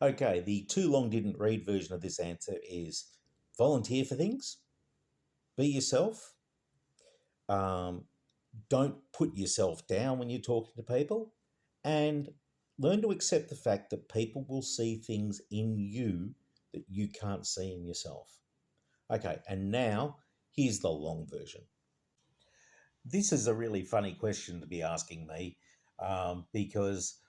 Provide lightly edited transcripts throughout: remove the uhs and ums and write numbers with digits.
Okay, the too long didn't read version of this answer is volunteer for things, be yourself, um, don't put yourself down when you're talking to people, and learn to accept the fact that people will see things in you that you can't see in yourself. Okay, and now here's the long version. This is a really funny question to be asking me because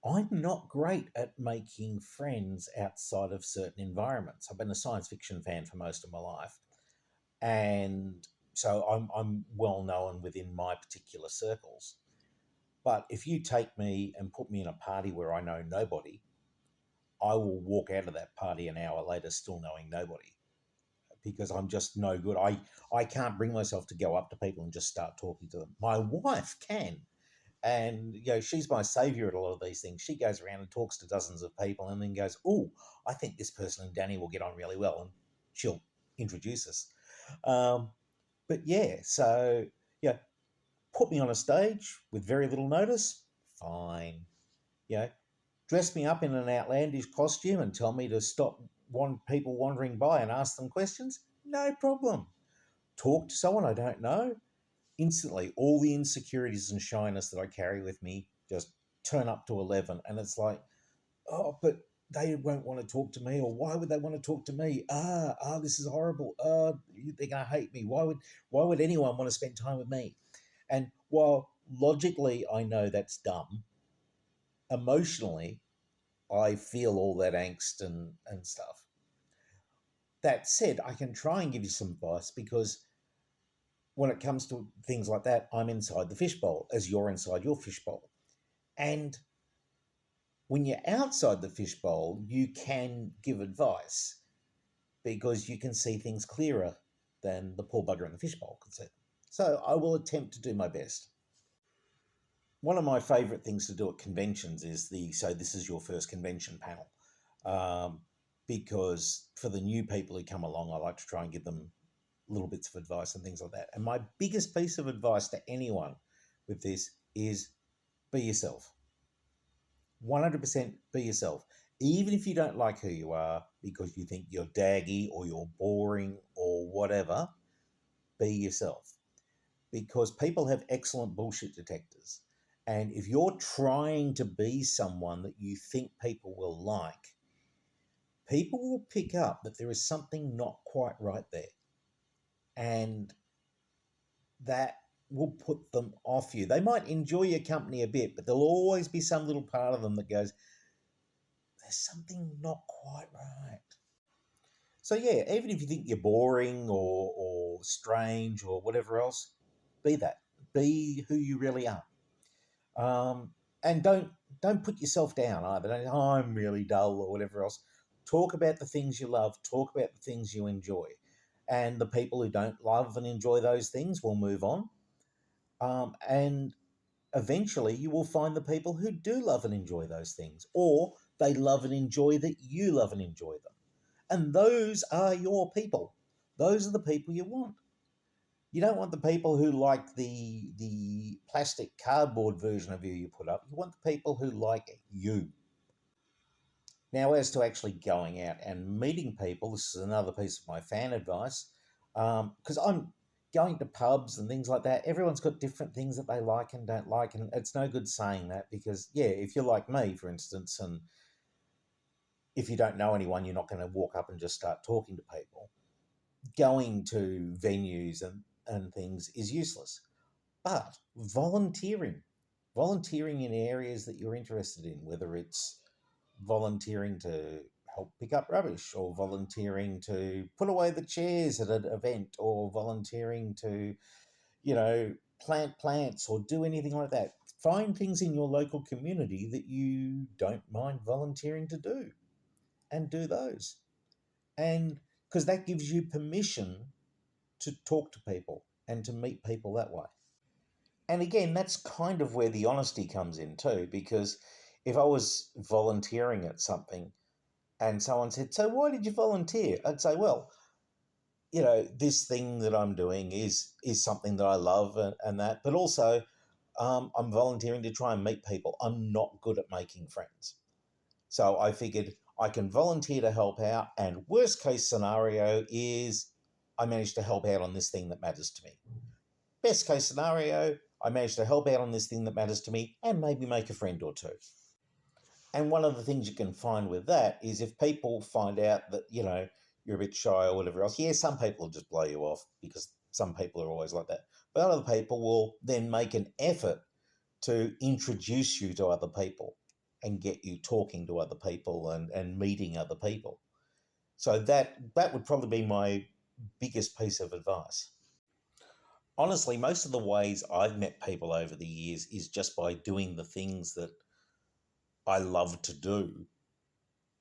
I'm not great at making friends outside of certain environments. I've been a science fiction fan for most of my life, and so I'm well known within my particular circles. But if you take me and put me in a party where I know nobody, I will walk out of that party an hour later still knowing nobody because I'm just no good. I can't bring myself to go up to people and just start talking to them. My wife can. And she's my savior at a lot of these things. She goes around and talks to dozens of people and then goes, "Oh, I think this person and Danny will get on really well," and she'll introduce us. Um, but yeah, so yeah, put me on a stage with very little notice, fine. You know, dress me up in an outlandish costume and tell me to stop people wandering by and ask them questions, no problem. Talk to someone I don't know, instantly all the insecurities and shyness that I carry with me just turn up to 11. And it's like, oh, but they won't want to talk to me, or why would they want to talk to me? This is horrible. They're gonna hate me. Why would anyone want to spend time with me? And while logically I know that's dumb, emotionally I feel all that angst and stuff. That said, I can try and give you some advice because when it comes to things like that, I'm inside the fishbowl as you're inside your fishbowl. And when you're outside the fishbowl, you can give advice because you can see things clearer than the poor bugger in the fishbowl could see. So I will attempt to do my best. One of my favourite things to do at conventions is so this is your first convention panel. Because for the new people who come along, I like to try and give them little bits of advice and things like that. And my biggest piece of advice to anyone with this is be yourself. 100% be yourself. Even if you don't like who you are because you think you're daggy or you're boring or whatever, be yourself. Because people have excellent bullshit detectors. And if you're trying to be someone that you think people will like, people will pick up that there is something not quite right there. And that will put them off you. They might enjoy your company a bit, but there'll always be some little part of them that goes, there's something not quite right. So yeah, even if you think you're boring or strange or whatever else, be that. Be who you really are. And don't put yourself down either. Don't, oh, I'm really dull or whatever else. Talk about the things you love. Talk about the things you enjoy. And the people who don't love and enjoy those things will move on. And eventually you will find the people who do love and enjoy those things, or they love and enjoy that you love and enjoy them. And those are your people. Those are the people you want. You don't want the people who like the plastic cardboard version of you put up. You want the people who like you. Now, as to actually going out and meeting people, this is another piece of my fan advice. Because I'm going to pubs and things like that. Everyone's got different things that they like and don't like, and it's no good saying that because, yeah, if you're like me, for instance, and if you don't know anyone, you're not going to walk up and just start talking to people. Going to venues and things is useless. But volunteering in areas that you're interested in, whether it's volunteering to help pick up rubbish or volunteering to put away the chairs at an event or volunteering to, plant plants or do anything like that. Find things in your local community that you don't mind volunteering to do and do those. And because that gives you permission to talk to people and to meet people that way. And again, that's kind of where the honesty comes in too, because if I was volunteering at something and someone said, "So why did you volunteer?" I'd say, "Well, this thing that I'm doing is something that I love and that, but also I'm volunteering to try and meet people. I'm not good at making friends." So I figured I can volunteer to help out, and worst case scenario is I manage to help out on this thing that matters to me. Best case scenario, I manage to help out on this thing that matters to me and maybe make a friend or two. And one of the things you can find with that is if people find out that, you're a bit shy or whatever else, yeah, some people will just blow you off because some people are always like that. But other people will then make an effort to introduce you to other people and get you talking to other people and meeting other people. So that would probably be my biggest piece of advice. Honestly, most of the ways I've met people over the years is just by doing the things that I love to do.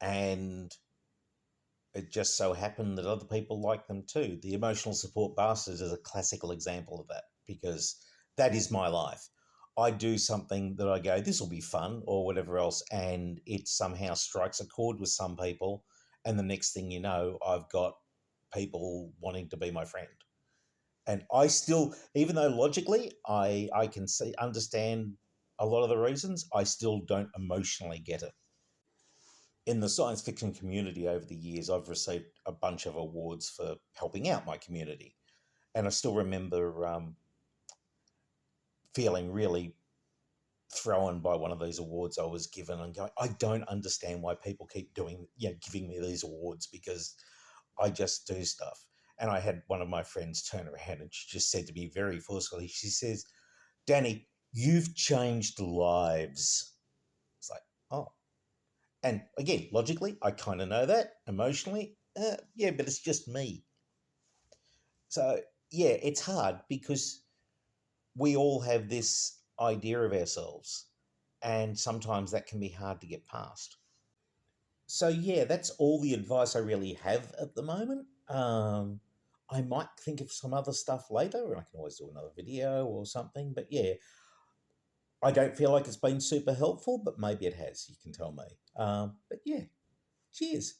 And it just so happened that other people like them too. The emotional support bastards is a classical example of that because that is my life. I do something that I go, this will be fun or whatever else, and it somehow strikes a chord with some people. And the next thing you know, I've got people wanting to be my friend. And I still, even though logically I can see understand a lot of the reasons, I still don't emotionally get it. In the science fiction community over the years, I've received a bunch of awards for helping out my community. And I still remember feeling really thrown by one of these awards I was given and going, I don't understand why people keep giving me these awards because I just do stuff. And I had one of my friends turn around and she just said to me very forcefully, she says, Danny, you've changed lives. It's like, oh. And again, logically, I kind of know that. Emotionally, yeah, but it's just me. So, yeah, it's hard because we all have this idea of ourselves, and sometimes that can be hard to get past. So, yeah, that's all the advice I really have at the moment. I might think of some other stuff later, and I can always do another video or something. But yeah, I don't feel like it's been super helpful, but maybe it has. You can tell me. But yeah, cheers.